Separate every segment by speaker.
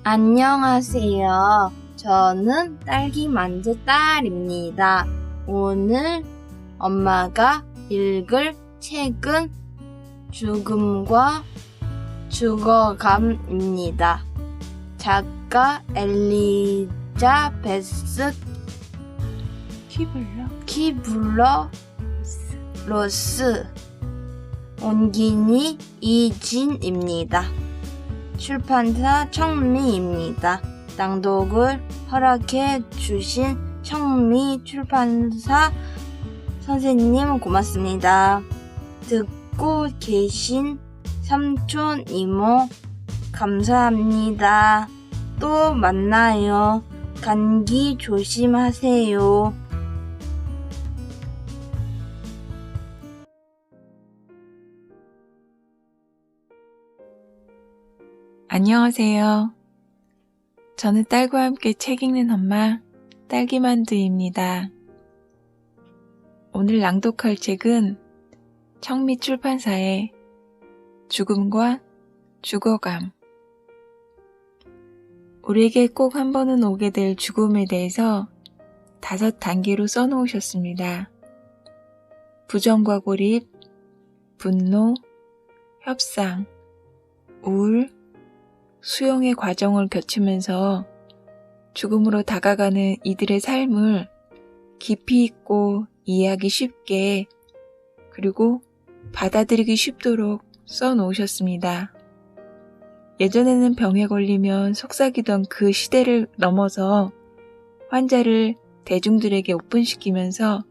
Speaker 1: 안녕하세요. 저는 딸기 만두 딸입니다. 오늘 엄마가 읽을 책은 죽음과 죽어감입니다. 작가 엘리자베스 키블러 로스, 온기니 이진입니다. 출판사 청미입니다. 낭독을 허락해 주신 청미 출판사 선생님 고맙습니다. 듣고 계신 삼촌 이모 감사합니다. 또 만나요. 감기 조심하세요.
Speaker 2: 안녕하세요. 저는 딸과 함께 책 읽는 엄마, 딸기만두입니다. 오늘 낭독할 책은 청미 출판사의 죽음과 죽어감. 우리에게 꼭 한 번은 오게 될 죽음에 대해서 5단계로 써놓으셨습니다. 부정과 고립, 분노, 협상, 우울, 수용의 과정을 거치면서 죽음으로 다가가는 이들의 삶을 깊이 있고 이해하기 쉽게 그리고 받아들이기 쉽도록 써놓으셨습니다. 예전에는 병에 걸리면 속삭이던 그 시대를 넘어서 환자를 대중들에게 오픈시키면서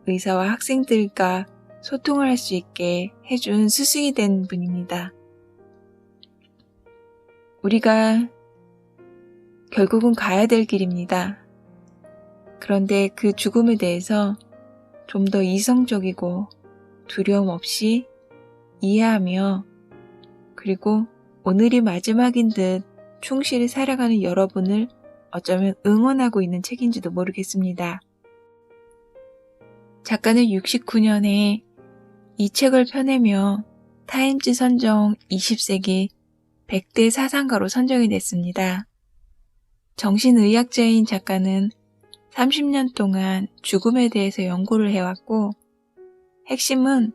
Speaker 2: 의사와 학생들과 소통을 할 수 있게 해준 스승이 된 분입니다. 우리가 결국은 가야 될 길입니다. 그런데 그 죽음에 대해서 좀 더 이성적이고 두려움 없이 이해하며 그리고 오늘이 마지막인 듯 충실히 살아가는 여러분을 어쩌면 응원하고 있는 책인지도 모르겠습니다. 작가는 69년에 이 책을 펴내며 타임지 선정 20세기 100대 사상가로 선정이 됐습니다. 정신의학자인 작가는 30년 동안 죽음에 대해서 연구를 해왔고 핵심은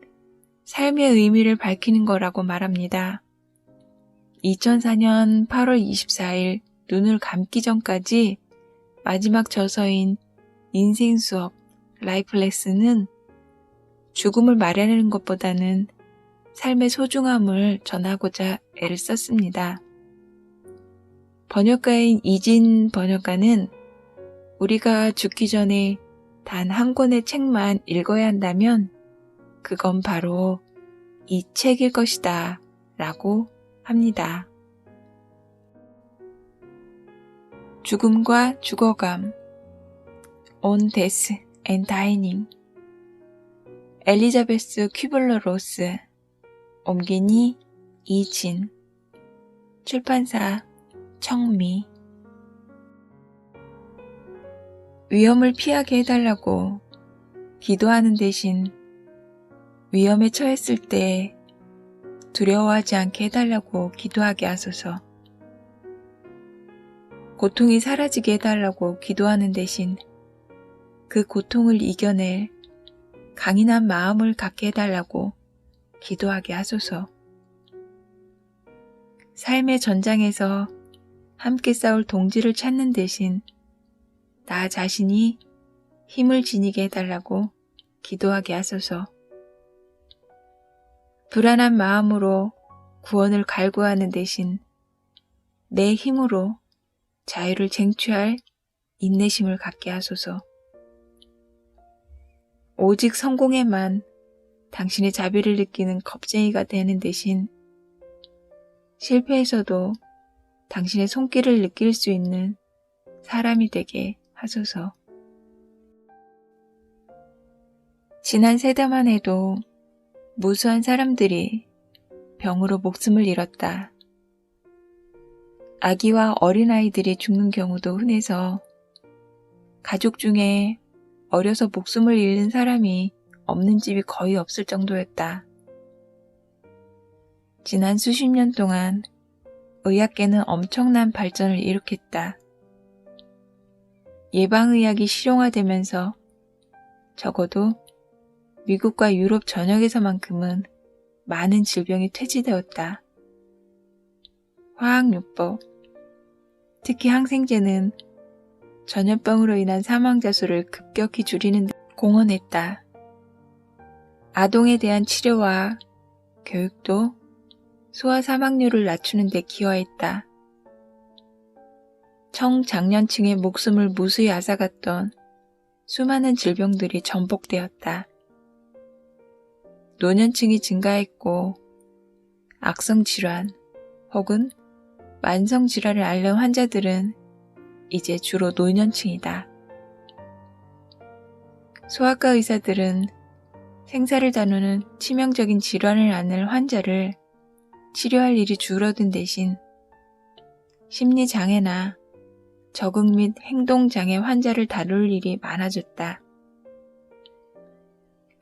Speaker 2: 삶의 의미를 밝히는 거라고 말합니다. 2004년 8월 24일 눈을 감기 전까지 마지막 저서인 인생 수업 라이프 레슨은 죽음을 말하는 것보다는 삶의 소중함을 전하고자 애를 썼습니다. 번역가인 이진 번역가는 우리가 죽기 전에 단 한 권의 책만 읽어야 한다면 그건 바로 이 책일 것이다 라고 합니다. 죽음과 죽어감 On Death and Dying 엘리자베스 퀴블러 로스 옴기니 이진 출판사 청미 위험을 피하게 해달라고 기도하는 대신 위험에 처했을 때 두려워하지 않게 해달라고 기도하게 하소서. 고통이 사라지게 해달라고 기도하는 대신 그 고통을 이겨낼 강인한 마음을 갖게 해달라고 기도하게 하소서. 삶의 전장에서 함께 싸울 동지를 찾는 대신 나 자신이 힘을 지니게 해달라고 기도하게 하소서. 불안한 마음으로 구원을 갈구하는 대신 내 힘으로 자유를 쟁취할 인내심을 갖게 하소서. 오직 성공에만 당신의 자비를 느끼는 겁쟁이가 되는 대신 실패에서도 당신의 손길을 느낄 수 있는 사람이 되게 하소서. 지난 세대만 해도 무수한 사람들이 병으로 목숨을 잃었다. 아기와 어린아이들이 죽는 경우도 흔해서 가족 중에 어려서 목숨을 잃는 사람이 없는 집이 거의 없을 정도였다. 지난 수십 년 동안 의학계는 엄청난 발전을 일으켰다. 예방의학이 실용화되면서 적어도 미국과 유럽 전역에서만큼은 많은 질병이 퇴치되었다. 화학요법, 특히 항생제는 전염병으로 인한 사망자 수를 급격히 줄이는 데 공헌했다. 아동에 대한 치료와 교육도 소아 사망률을 낮추는 데 기여했다. 청장년층의 목숨을 무수히 앗아갔던 수많은 질병들이 전복되었다. 노년층이 증가했고 악성질환 혹은 만성질환을 앓는 환자들은 이제 주로 노년층이다. 소아과 의사들은 생사를 다루는 치명적인 질환을 앓는 환자를 치료할 일이 줄어든 대신 심리장애나 적응 및 행동장애 환자를 다룰 일이 많아졌다.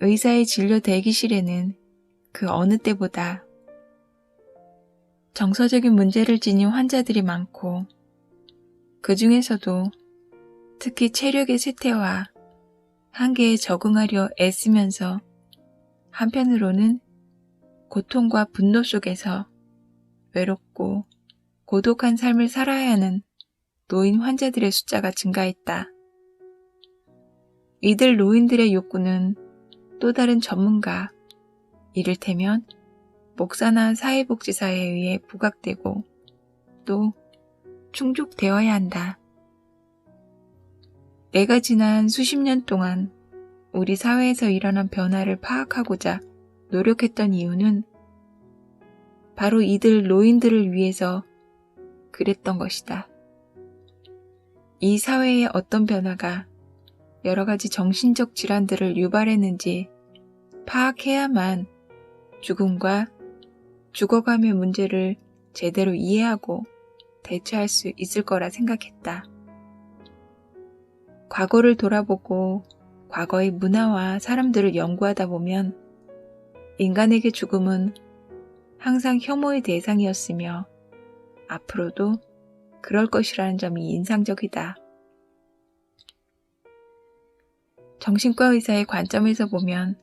Speaker 2: 의사의 진료 대기실에는 그 어느 때보다 정서적인 문제를 지닌 환자들이 많고 그 중에서도 특히 체력의 쇠퇴와 한계에 적응하려 애쓰면서 한편으로는 고통과 분노 속에서 외롭고 고독한 삶을 살아야 하는 노인 환자들의 숫자가 증가했다. 이들 노인들의 욕구는 또 다른 전문가, 이를테면 목사나 사회복지사에 의해 부각되고 또 충족되어야 한다. 내가 지난 수십 년 동안 우리 사회에서 일어난 변화를 파악하고자 노력했던 이유는 바로 이들 노인들을 위해서 그랬던 것이다. 이 사회의 어떤 변화가 여러 가지 정신적 질환들을 유발했는지 파악해야만 죽음과 죽어감의 문제를 제대로 이해하고 대처할 수 있을 거라 생각했다. 과거를 돌아보고 과거의 문화와 사람들을 연구하다 보면 인간에게 죽음은 항상 혐오의 대상이었으며 앞으로도 그럴 것이라는 점이 인상적이다. 정신과 의사의 관점에서 보면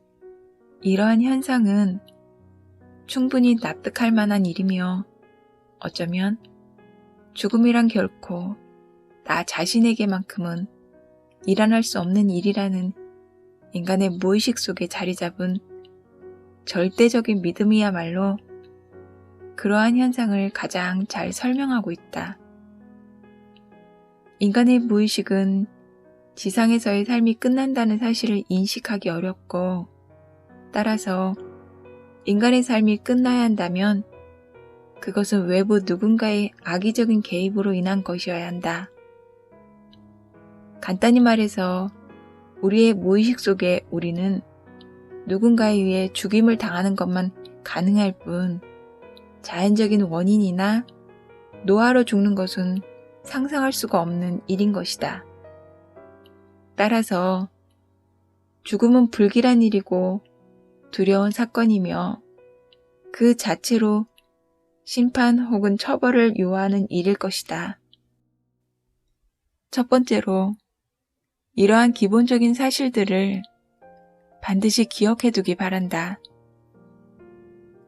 Speaker 2: 이러한 현상은 충분히 납득할 만한 일이며 어쩌면 죽음이란 결코 나 자신에게만큼은 일어날 수 없는 일이라는 인간의 무의식 속에 자리 잡은 절대적인 믿음이야말로 그러한 현상을 가장 잘 설명하고 있다. 인간의 무의식은 지상에서의 삶이 끝난다는 사실을 인식하기 어렵고 따라서 인간의 삶이 끝나야 한다면 그것은 외부 누군가의 악의적인 개입으로 인한 것이어야 한다. 간단히 말해서 우리의 무의식 속에 우리는 누군가에 의해 죽임을 당하는 것만 가능할 뿐 자연적인 원인이나 노화로 죽는 것은 상상할 수가 없는 일인 것이다. 따라서 죽음은 불길한 일이고 두려운 사건이며 그 자체로 심판 혹은 처벌을 요하는 일일 것이다. 첫 번째로 이러한 기본적인 사실들을 반드시 기억해 두기 바란다.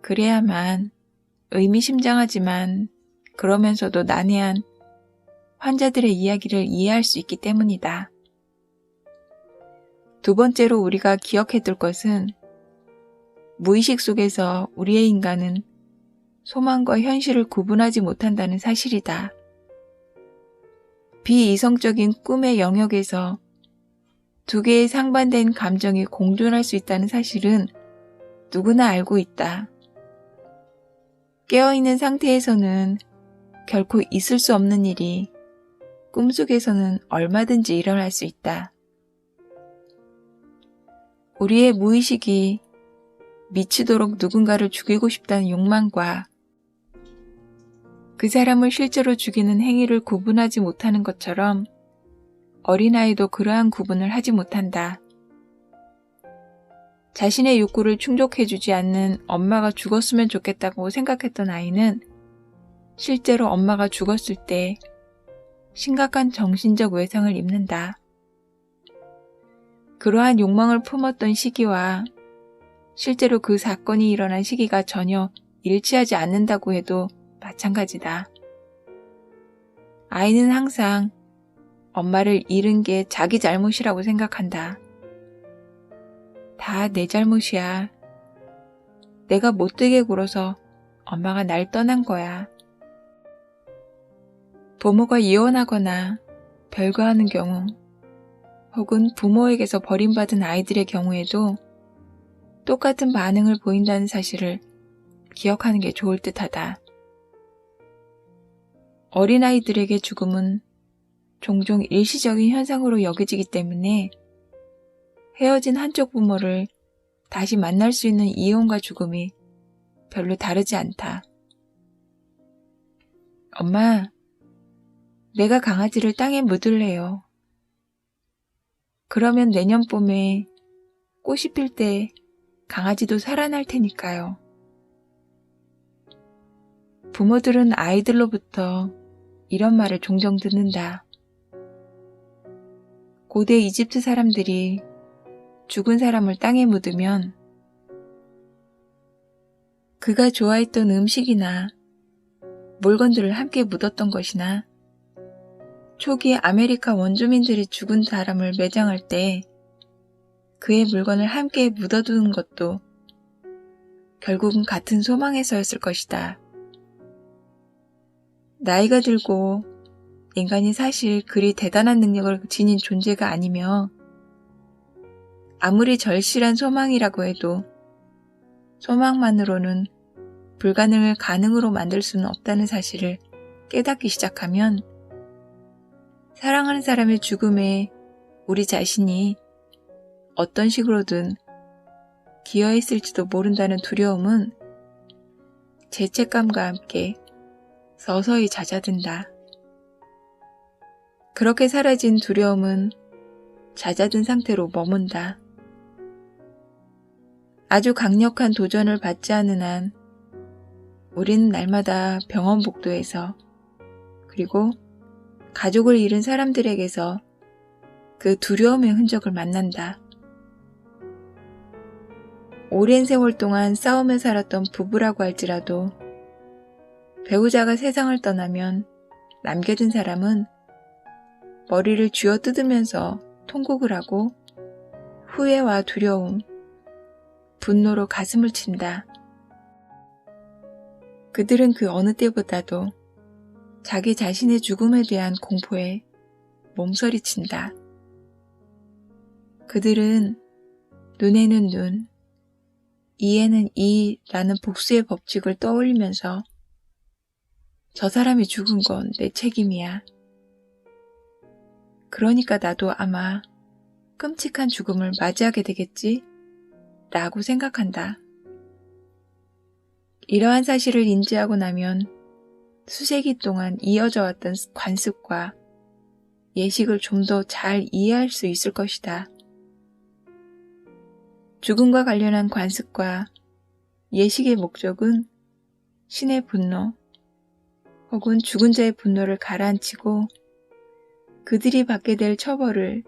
Speaker 2: 그래야만 의미심장하지만 그러면서도 난해한 환자들의 이야기를 이해할 수 있기 때문이다. 두 번째로 우리가 기억해 둘 것은 무의식 속에서 우리의 인간은 소망과 현실을 구분하지 못한다는 사실이다. 비이성적인 꿈의 영역에서 두 개의 상반된 감정이 공존할 수 있다는 사실은 누구나 알고 있다. 깨어있는 상태에서는 결코 있을 수 없는 일이 꿈속에서는 얼마든지 일어날 수 있다. 우리의 무의식이 미치도록 누군가를 죽이고 싶다는 욕망과 그 사람을 실제로 죽이는 행위를 구분하지 못하는 것처럼 어린아이도 그러한 구분을 하지 못한다. 자신의 욕구를 충족해주지 않는 엄마가 죽었으면 좋겠다고 생각했던 아이는 실제로 엄마가 죽었을 때 심각한 정신적 외상을 입는다. 그러한 욕망을 품었던 시기와 실제로 그 사건이 일어난 시기가 전혀 일치하지 않는다고 해도 마찬가지다. 아이는 항상 엄마를 잃은 게 자기 잘못이라고 생각한다. 다 내 잘못이야. 내가 못되게 굴어서 엄마가 날 떠난 거야. 부모가 이혼하거나 별거하는 경우, 혹은 부모에게서 버림받은 아이들의 경우에도 똑같은 반응을 보인다는 사실을 기억하는 게 좋을 듯하다. 어린아이들에게 죽음은 종종 일시적인 현상으로 여겨지기 때문에 헤어진 한쪽 부모를 다시 만날 수 있는 이혼과 죽음이 별로 다르지 않다. 엄마, 내가 강아지를 땅에 묻을래요. 그러면 내년 봄에 꽃이 필 때 강아지도 살아날 테니까요. 부모들은 아이들로부터 이런 말을 종종 듣는다. 고대 이집트 사람들이 죽은 사람을 땅에 묻으면 그가 좋아했던 음식이나 물건들을 함께 묻었던 것이나 초기 아메리카 원주민들이 죽은 사람을 매장할 때 그의 물건을 함께 묻어두는 것도 결국은 같은 소망에서였을 것이다. 나이가 들고 인간이 사실 그리 대단한 능력을 지닌 존재가 아니며 아무리 절실한 소망이라고 해도 소망만으로는 불가능을 가능으로 만들 수는 없다는 사실을 깨닫기 시작하면 사랑하는 사람의 죽음에 우리 자신이 어떤 식으로든 기여했을지도 모른다는 두려움은 죄책감과 함께 서서히 잦아든다. 그렇게 사라진 두려움은 잦아든 상태로 머문다. 아주 강력한 도전을 받지 않는 한 우리는 날마다 병원 복도에서 그리고 가족을 잃은 사람들에게서 그 두려움의 흔적을 만난다. 오랜 세월 동안 싸우며 살았던 부부라고 할지라도 배우자가 세상을 떠나면 남겨진 사람은 머리를 쥐어뜯으면서 통곡을 하고 후회와 두려움, 분노로 가슴을 친다. 그들은 그 어느 때보다도 자기 자신의 죽음에 대한 공포에 몸서리친다. 그들은 눈에는 눈, 이에는 이라는 복수의 법칙을 떠올리면서 저 사람이 죽은 건 내 책임이야. 그러니까 나도 아마 끔찍한 죽음을 맞이하게 되겠지? 라고 생각한다. 이러한 사실을 인지하고 나면 수세기 동안 이어져 왔던 관습과 예식을 좀 더 잘 이해할 수 있을 것이다. 죽음과 관련한 관습과 예식의 목적은 신의 분노 혹은 죽은 자의 분노를 가라앉히고 그들이 받게 될 처벌을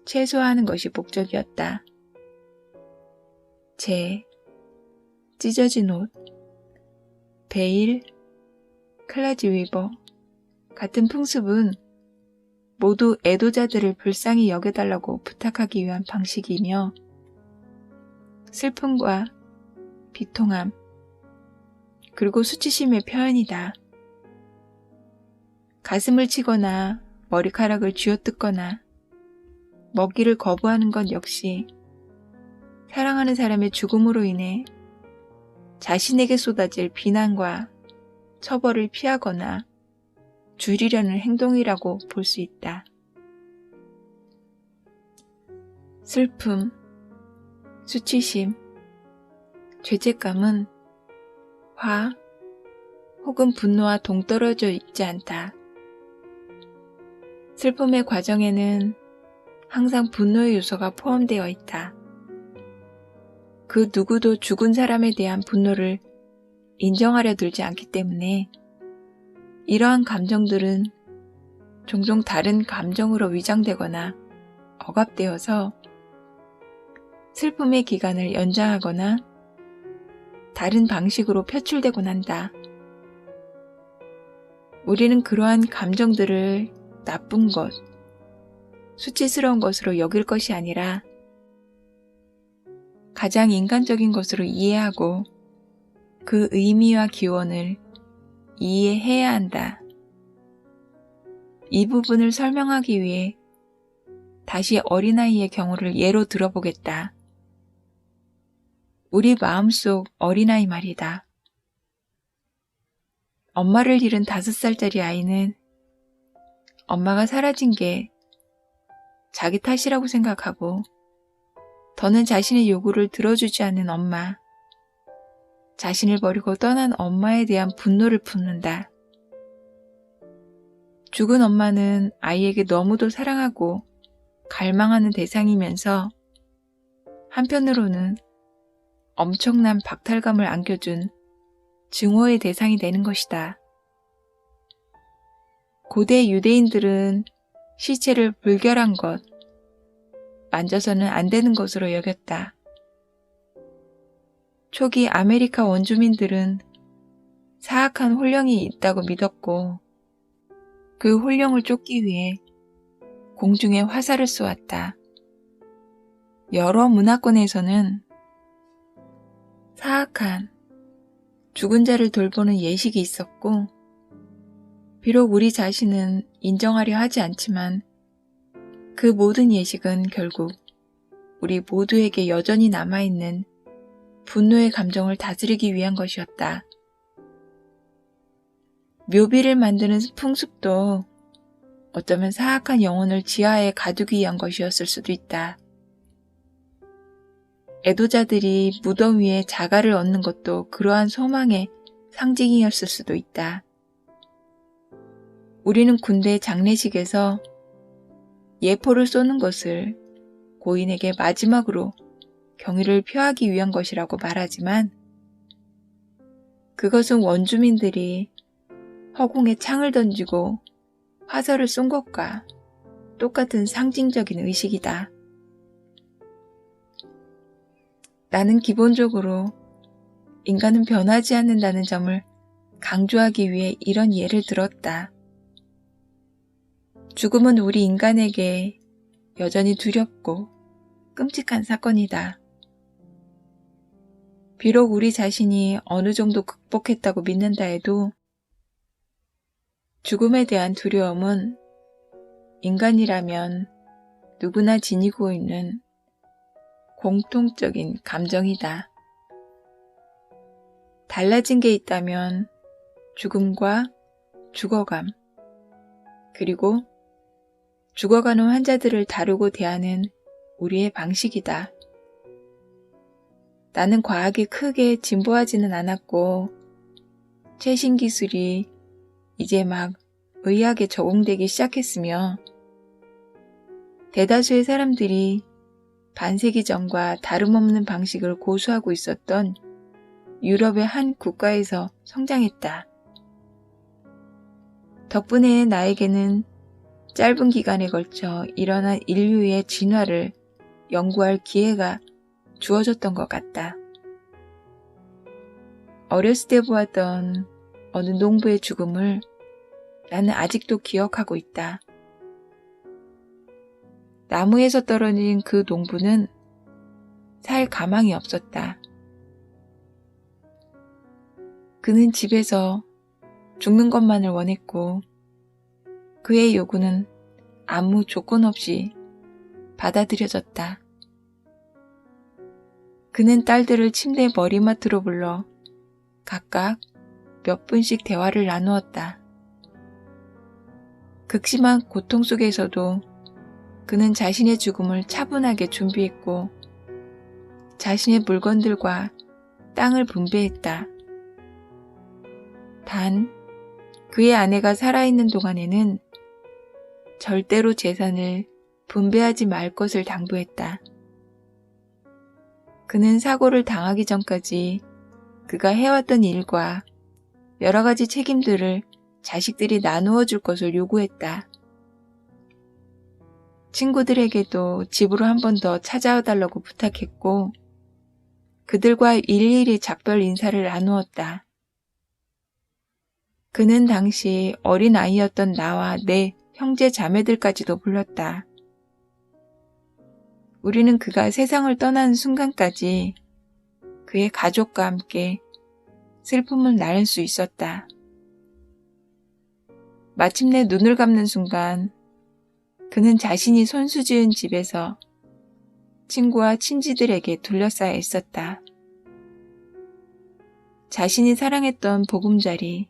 Speaker 2: 최소화하는 것이 목적이었다. 찢어진 옷, 베일, 클라지 위버 같은 풍습은 모두 애도자들을 불쌍히 여겨달라고 부탁하기 위한 방식이며 슬픔과 비통함, 그리고 수치심의 표현이다. 가슴을 치거나 머리카락을 쥐어뜯거나 먹이를 거부하는 것 역시 사랑하는 사람의 죽음으로 인해 자신에게 쏟아질 비난과 처벌을 피하거나 줄이려는 행동이라고 볼 수 있다. 슬픔, 수치심, 죄책감은 화 혹은 분노와 동떨어져 있지 않다. 슬픔의 과정에는 항상 분노의 요소가 포함되어 있다. 그 누구도 죽은 사람에 대한 분노를 인정하려 들지 않기 때문에 이러한 감정들은 종종 다른 감정으로 위장되거나 억압되어서 슬픔의 기간을 연장하거나 다른 방식으로 표출되곤 한다. 우리는 그러한 감정들을 나쁜 것, 수치스러운 것으로 여길 것이 아니라 가장 인간적인 것으로 이해하고 그 의미와 기원을 이해해야 한다. 이 부분을 설명하기 위해 다시 어린아이의 경우를 예로 들어보겠다. 우리 마음속 어린아이 말이다. 엄마를 잃은 5살짜리 아이는 엄마가 사라진 게 자기 탓이라고 생각하고 더는 자신의 요구를 들어주지 않는 엄마, 자신을 버리고 떠난 엄마에 대한 분노를 품는다. 죽은 엄마는 아이에게 너무도 사랑하고 갈망하는 대상이면서 한편으로는 엄청난 박탈감을 안겨준 증오의 대상이 되는 것이다. 고대 유대인들은 시체를 불결한 것, 만져서는 안 되는 것으로 여겼다. 초기 아메리카 원주민들은 사악한 혼령이 있다고 믿었고 그 혼령을 쫓기 위해 공중에 화살을 쏘았다. 여러 문화권에서는 사악한 죽은 자를 돌보는 예식이 있었고 비록 우리 자신은 인정하려 하지 않지만 그 모든 예식은 결국 우리 모두에게 여전히 남아있는 분노의 감정을 다스리기 위한 것이었다. 묘비를 만드는 풍습도 어쩌면 사악한 영혼을 지하에 가두기 위한 것이었을 수도 있다. 애도자들이 무덤 위에 자갈을 얹는 것도 그러한 소망의 상징이었을 수도 있다. 우리는 군대 장례식에서 예포를 쏘는 것을 고인에게 마지막으로 경의를 표하기 위한 것이라고 말하지만 그것은 원주민들이 허공에 창을 던지고 화살을 쏜 것과 똑같은 상징적인 의식이다. 나는 기본적으로 인간은 변하지 않는다는 점을 강조하기 위해 이런 예를 들었다. 죽음은 우리 인간에게 여전히 두렵고 끔찍한 사건이다. 비록 우리 자신이 어느 정도 극복했다고 믿는다 해도 죽음에 대한 두려움은 인간이라면 누구나 지니고 있는 공통적인 감정이다. 달라진 게 있다면 죽음과 죽어감, 그리고 죽어가는 환자들을 다루고 대하는 우리의 방식이다. 나는 과학이 크게 진보하지는 않았고 최신 기술이 이제 막 의학에 적용되기 시작했으며 대다수의 사람들이 반세기 전과 다름없는 방식을 고수하고 있었던 유럽의 한 국가에서 성장했다. 덕분에 나에게는 짧은 기간에 걸쳐 일어난 인류의 진화를 연구할 기회가 주어졌던 것 같다. 어렸을 때 보았던 어느 농부의 죽음을 나는 아직도 기억하고 있다. 나무에서 떨어진 그 농부는 살 가망이 없었다. 그는 집에서 죽는 것만을 원했고 그의 요구는 아무 조건 없이 받아들여졌다. 그는 딸들을 침대 머리맡으로 불러 각각 몇 분씩 대화를 나누었다. 극심한 고통 속에서도 그는 자신의 죽음을 차분하게 준비했고 자신의 물건들과 땅을 분배했다. 단, 그의 아내가 살아있는 동안에는 절대로 재산을 분배하지 말 것을 당부했다. 그는 사고를 당하기 전까지 그가 해왔던 일과 여러 가지 책임들을 자식들이 나누어 줄 것을 요구했다. 친구들에게도 집으로 한 번 더 찾아와 달라고 부탁했고 그들과 일일이 작별 인사를 나누었다. 그는 당시 어린 아이였던 나와 내 형제 자매들까지도 불렀다. 우리는 그가 세상을 떠나는 순간까지 그의 가족과 함께 슬픔을 나눌 수 있었다. 마침내 눈을 감는 순간 그는 자신이 손수지은 집에서 친구와 친지들에게 둘러싸여 있었다. 자신이 사랑했던 보금자리,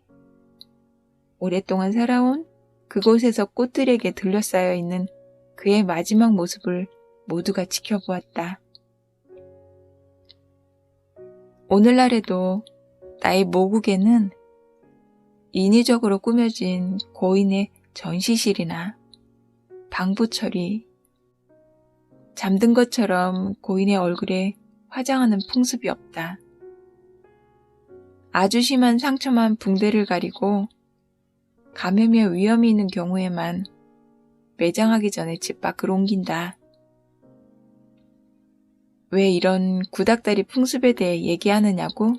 Speaker 2: 오랫동안 살아온 그곳에서 꽃들에게 둘러싸여 있는 그의 마지막 모습을 모두가 지켜보았다. 오늘날에도 나의 모국에는 인위적으로 꾸며진 고인의 전시실이나 방부처리, 잠든 것처럼 고인의 얼굴에 화장하는 풍습이 없다. 아주 심한 상처만 붕대를 가리고 감염의 위험이 있는 경우에만 매장하기 전에 집 밖으로 옮긴다. 왜 이런 구닥다리 풍습에 대해 얘기하느냐고?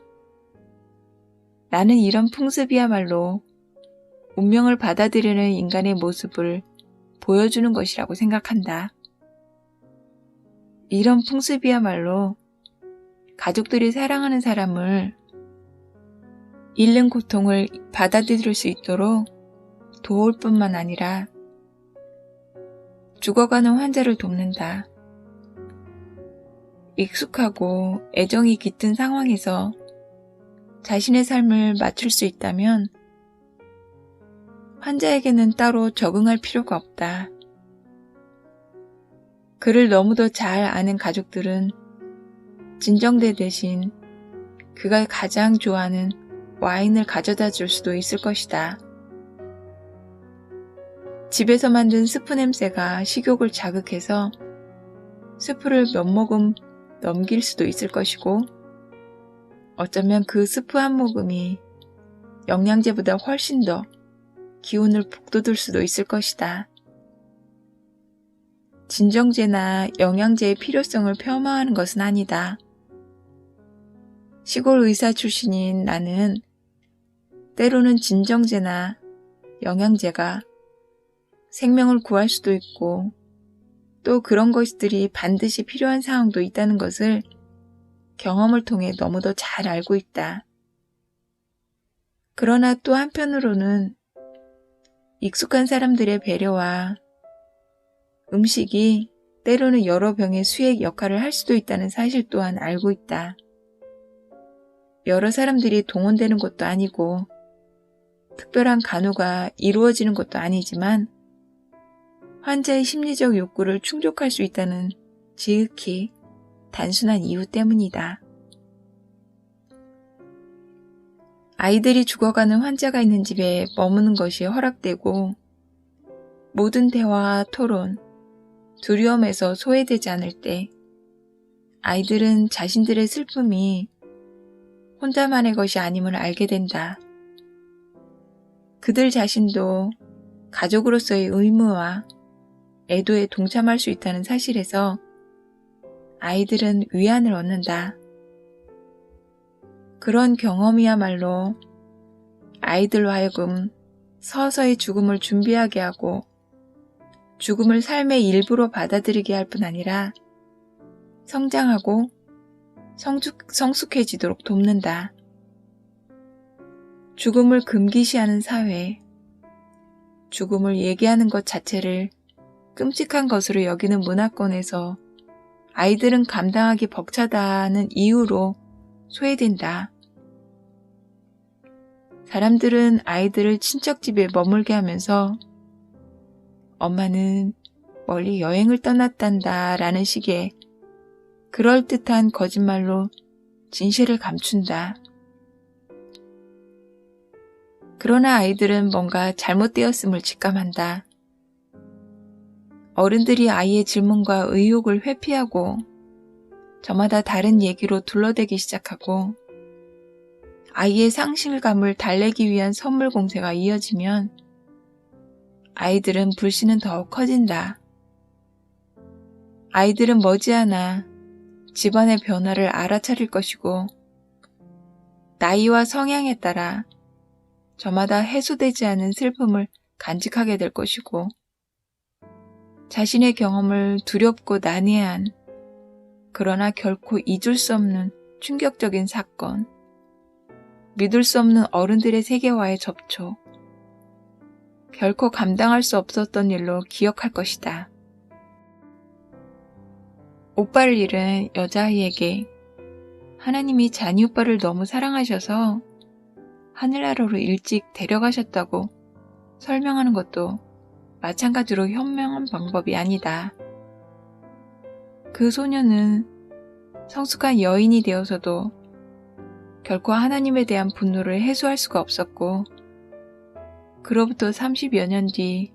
Speaker 2: 나는 이런 풍습이야말로 운명을 받아들이는 인간의 모습을 보여주는 것이라고 생각한다. 이런 풍습이야말로 가족들이 사랑하는 사람을 잃는 고통을 받아들일 수 있도록 도울 뿐만 아니라 죽어가는 환자를 돕는다. 익숙하고 애정이 깃든 상황에서 자신의 삶을 맞출 수 있다면 환자에게는 따로 적응할 필요가 없다. 그를 너무도 잘 아는 가족들은 진정대 대신 그가 가장 좋아하는 와인을 가져다 줄 수도 있을 것이다. 집에서 만든 스프 냄새가 식욕을 자극해서 스프를 몇 모금 넘길 수도 있을 것이고 어쩌면 그 스프 한 모금이 영양제보다 훨씬 더 기운을 북돋을 수도 있을 것이다. 진정제나 영양제의 필요성을 폄하하는 것은 아니다. 시골 의사 출신인 나는 때로는 진정제나 영양제가 생명을 구할 수도 있고 또 그런 것들이 반드시 필요한 상황도 있다는 것을 경험을 통해 너무도 잘 알고 있다. 그러나 또 한편으로는 익숙한 사람들의 배려와 음식이 때로는 여러 병의 수액 역할을 할 수도 있다는 사실 또한 알고 있다. 여러 사람들이 동원되는 것도 아니고 특별한 간호가 이루어지는 것도 아니지만 환자의 심리적 욕구를 충족할 수 있다는 지극히 단순한 이유 때문이다. 아이들이 죽어가는 환자가 있는 집에 머무는 것이 허락되고 모든 대화와 토론, 두려움에서 소외되지 않을 때 아이들은 자신들의 슬픔이 혼자만의 것이 아님을 알게 된다. 그들 자신도 가족으로서의 의무와 애도에 동참할 수 있다는 사실에서 아이들은 위안을 얻는다. 그런 경험이야말로 아이들로 하여금 서서히 죽음을 준비하게 하고 죽음을 삶의 일부로 받아들이게 할 뿐 아니라 성장하고 성숙해지도록 돕는다. 죽음을 금기시하는 사회, 죽음을 얘기하는 것 자체를 끔찍한 것으로 여기는 문화권에서 아이들은 감당하기 벅차다는 이유로 소외된다. 사람들은 아이들을 친척집에 머물게 하면서 엄마는 멀리 여행을 떠났단다 라는 식의 그럴듯한 거짓말로 진실을 감춘다. 그러나 아이들은 뭔가 잘못되었음을 직감한다. 어른들이 아이의 질문과 의혹을 회피하고 저마다 다른 얘기로 둘러대기 시작하고 아이의 상실감을 달래기 위한 선물 공세가 이어지면 아이들은 불씨는 더욱 커진다. 아이들은 머지않아 집안의 변화를 알아차릴 것이고 나이와 성향에 따라 저마다 해소되지 않은 슬픔을 간직하게 될 것이고 자신의 경험을 두렵고 난해한 그러나 결코 잊을 수 없는 충격적인 사건, 믿을 수 없는 어른들의 세계와의 접촉, 결코 감당할 수 없었던 일로 기억할 것이다. 오빠를 잃은 여자아이에게 하나님이 자니 오빠를 너무 사랑하셔서 하늘나라로 일찍 데려가셨다고 설명하는 것도 마찬가지로 현명한 방법이 아니다. 그 소녀는 성숙한 여인이 되어서도 결코 하나님에 대한 분노를 해소할 수가 없었고 그로부터 30여 년 뒤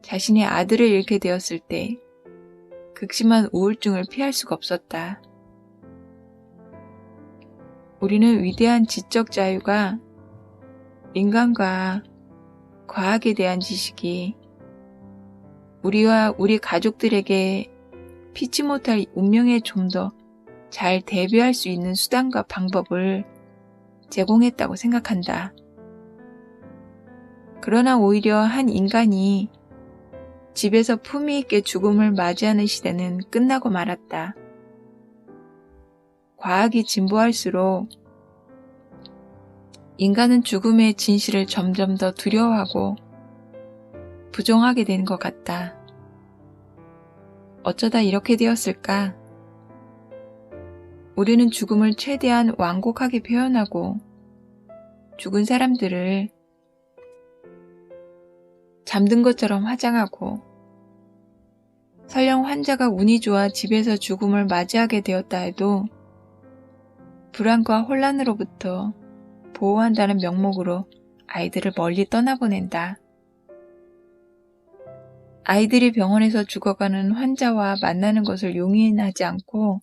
Speaker 2: 자신의 아들을 잃게 되었을 때 극심한 우울증을 피할 수가 없었다. 우리는 위대한 지적 자유가 인간과 과학에 대한 지식이 우리와 우리 가족들에게 피치 못할 운명에 좀 더 잘 대비할 수 있는 수단과 방법을 제공했다고 생각한다. 그러나 오히려 한 인간이 집에서 품위 있게 죽음을 맞이하는 시대는 끝나고 말았다. 과학이 진보할수록 인간은 죽음의 진실을 점점 더 두려워하고 부정하게 되는 것 같다. 어쩌다 이렇게 되었을까? 우리는 죽음을 최대한 완곡하게 표현하고 죽은 사람들을 잠든 것처럼 화장하고 설령 환자가 운이 좋아 집에서 죽음을 맞이하게 되었다 해도 불안과 혼란으로부터 보호한다는 명목으로 아이들을 멀리 떠나보낸다. 아이들이 병원에서 죽어가는 환자와 만나는 것을 용인하지 않고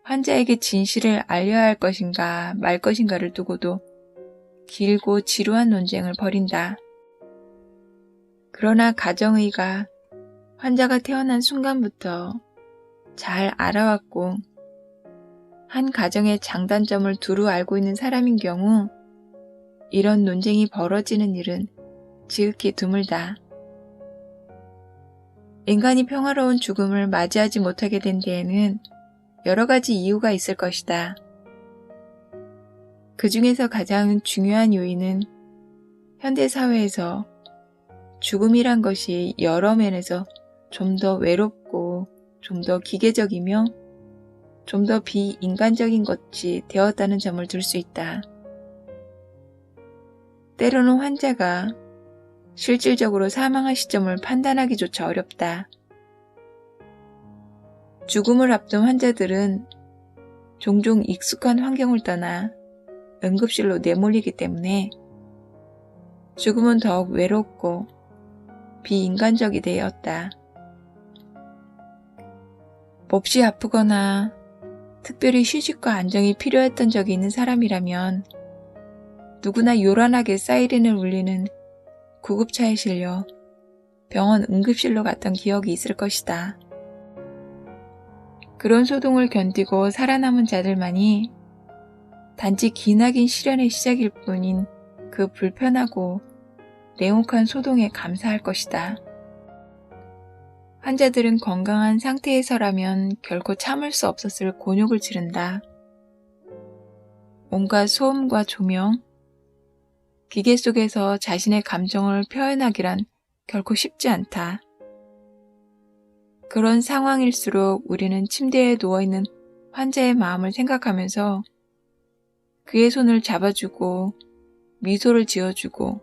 Speaker 2: 환자에게 진실을 알려야 할 것인가 말 것인가를 두고도 길고 지루한 논쟁을 벌인다. 그러나 가정의가 환자가 태어난 순간부터 잘 알아왔고 한 가정의 장단점을 두루 알고 있는 사람인 경우 이런 논쟁이 벌어지는 일은 지극히 드물다. 인간이 평화로운 죽음을 맞이하지 못하게 된 데에는 여러 가지 이유가 있을 것이다. 그 중에서 가장 중요한 요인은 현대사회에서 죽음이란 것이 여러 면에서 좀 더 외롭고 좀 더 기계적이며 좀 더 비인간적인 것이 되었다는 점을 들 수 있다. 때로는 환자가 실질적으로 사망할 시점을 판단하기조차 어렵다. 죽음을 앞둔 환자들은 종종 익숙한 환경을 떠나 응급실로 내몰리기 때문에 죽음은 더욱 외롭고 비인간적이 되었다. 몹시 아프거나 특별히 휴식과 안정이 필요했던 적이 있는 사람이라면 누구나 요란하게 사이렌을 울리는 구급차에 실려 병원 응급실로 갔던 기억이 있을 것이다. 그런 소동을 견디고 살아남은 자들만이 단지 기나긴 시련의 시작일 뿐인 그 불편하고 냉혹한 소동에 감사할 것이다. 환자들은 건강한 상태에서라면 결코 참을 수 없었을 곤욕을 치른다. 온갖 소음과 조명, 기계 속에서 자신의 감정을 표현하기란 결코 쉽지 않다. 그런 상황일수록 우리는 침대에 누워있는 환자의 마음을 생각하면서 그의 손을 잡아주고 미소를 지어주고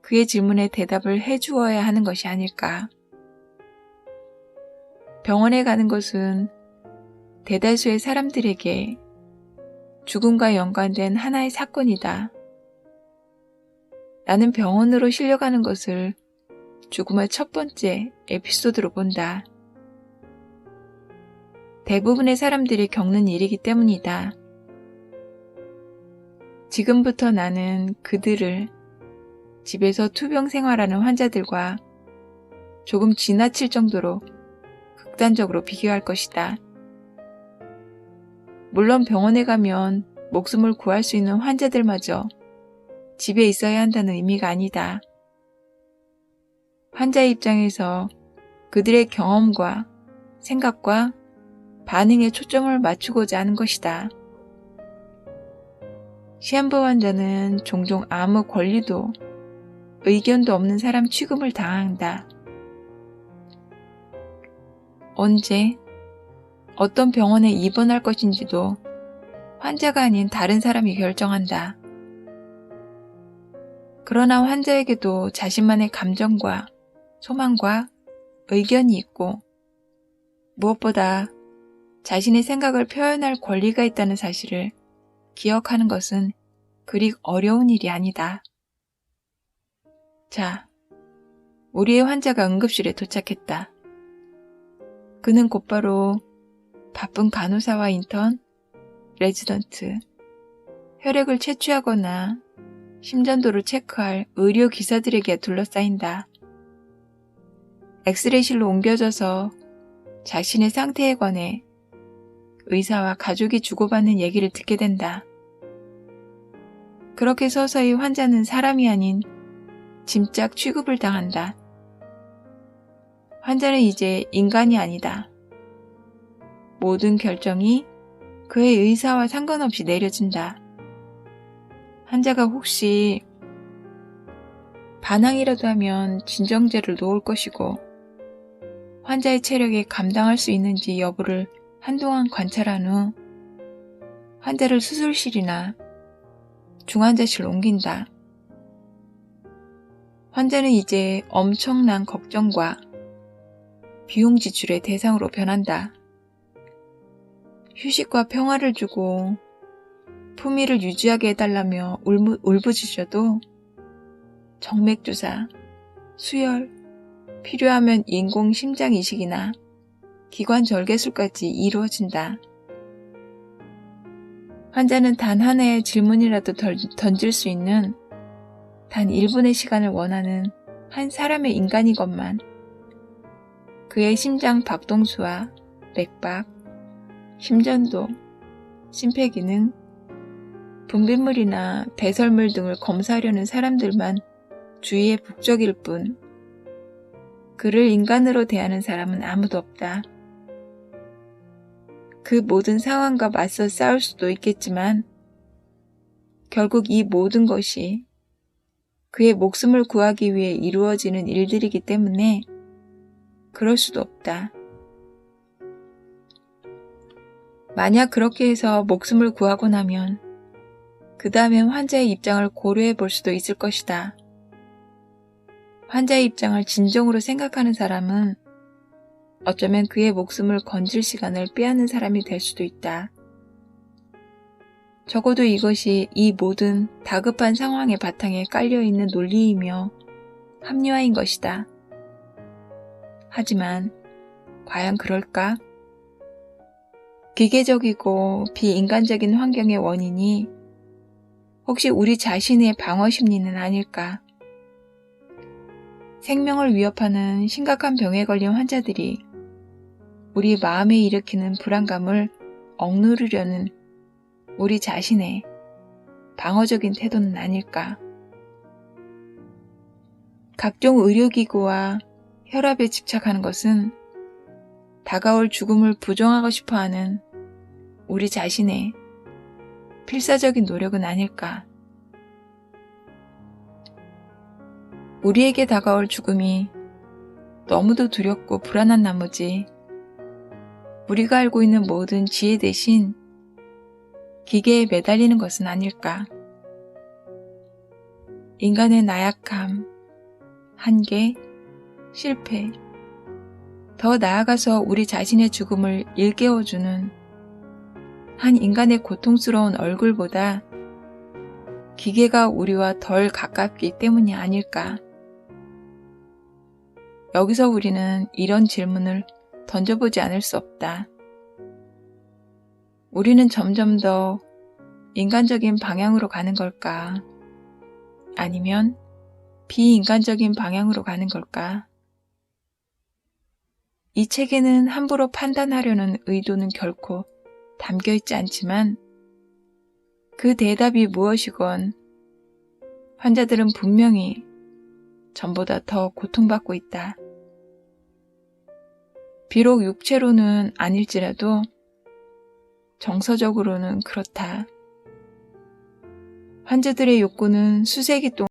Speaker 2: 그의 질문에 대답을 해주어야 하는 것이 아닐까. 병원에 가는 것은 대다수의 사람들에게 죽음과 연관된 하나의 사건이다. 나는 병원으로 실려가는 것을 죽음의 첫 번째 에피소드로 본다. 대부분의 사람들이 겪는 일이기 때문이다. 지금부터 나는 그들을 집에서 투병 생활하는 환자들과 조금 지나칠 정도로 극단적으로 비교할 것이다. 물론 병원에 가면 목숨을 구할 수 있는 환자들마저 집에 있어야 한다는 의미가 아니다. 환자의 입장에서 그들의 경험과 생각과 반응에 초점을 맞추고자 하는 것이다. 시한부 환자는 종종 아무 권리도 의견도 없는 사람 취급을 당한다. 언제, 어떤 병원에 입원할 것인지도 환자가 아닌 다른 사람이 결정한다. 그러나 환자에게도 자신만의 감정과 소망과 의견이 있고 무엇보다 자신의 생각을 표현할 권리가 있다는 사실을 기억하는 것은 그리 어려운 일이 아니다. 자, 우리의 환자가 응급실에 도착했다. 그는 곧바로 바쁜 간호사와 인턴, 레지던트, 혈액을 채취하거나 심전도를 체크할 의료 기사들에게 둘러싸인다. 엑스레이실로 옮겨져서 자신의 상태에 관해 의사와 가족이 주고받는 얘기를 듣게 된다. 그렇게 서서히 환자는 사람이 아닌 짐짝 취급을 당한다. 환자는 이제 인간이 아니다. 모든 결정이 그의 의사와 상관없이 내려진다. 환자가 혹시 반항이라도 하면 진정제를 놓을 것이고 환자의 체력에 감당할 수 있는지 여부를 한동안 관찰한 후 환자를 수술실이나 중환자실로 옮긴다. 환자는 이제 엄청난 걱정과 비용 지출의 대상으로 변한다. 휴식과 평화를 주고 품위를 유지하게 해달라며 울부짖어도 정맥주사, 수혈, 필요하면 인공 심장 이식이나 기관 절개술까지 이루어진다. 환자는 단 하나의 질문이라도 던질 수 있는 단 1분의 시간을 원하는 한 사람의 인간이건만 그의 심장 박동수와 맥박, 심전도, 심폐기능, 분비물이나 배설물 등을 검사하려는 사람들만 주위에 북적일 뿐 그를 인간으로 대하는 사람은 아무도 없다. 그 모든 상황과 맞서 싸울 수도 있겠지만 결국 이 모든 것이 그의 목숨을 구하기 위해 이루어지는 일들이기 때문에 그럴 수도 없다. 만약 그렇게 해서 목숨을 구하고 나면 그 다음엔 환자의 입장을 고려해 볼 수도 있을 것이다. 환자의 입장을 진정으로 생각하는 사람은 어쩌면 그의 목숨을 건질 시간을 빼앗는 사람이 될 수도 있다. 적어도 이것이 이 모든 다급한 상황의 바탕에 깔려있는 논리이며 합리화인 것이다. 하지만 과연 그럴까? 기계적이고 비인간적인 환경의 원인이 혹시 우리 자신의 방어 심리는 아닐까? 생명을 위협하는 심각한 병에 걸린 환자들이 우리 마음에 일으키는 불안감을 억누르려는 우리 자신의 방어적인 태도는 아닐까? 각종 의료기구와 혈압에 집착하는 것은 다가올 죽음을 부정하고 싶어하는 우리 자신의 필사적인 노력은 아닐까? 우리에게 다가올 죽음이 너무도 두렵고 불안한 나머지 우리가 알고 있는 모든 지혜 대신 기계에 매달리는 것은 아닐까? 인간의 나약함, 한계, 실패, 더 나아가서 우리 자신의 죽음을 일깨워주는 한 인간의 고통스러운 얼굴보다 기계가 우리와 덜 가깝기 때문이 아닐까? 여기서 우리는 이런 질문을 던져보지 않을 수 없다. 우리는 점점 더 인간적인 방향으로 가는 걸까? 아니면 비인간적인 방향으로 가는 걸까? 이 책에는 함부로 판단하려는 의도는 결코 담겨 있지 않지만 그 대답이 무엇이건 환자들은 분명히 전보다 더 고통받고 있다. 비록 육체로는 아닐지라도 정서적으로는 그렇다. 환자들의 욕구는 수세기 동안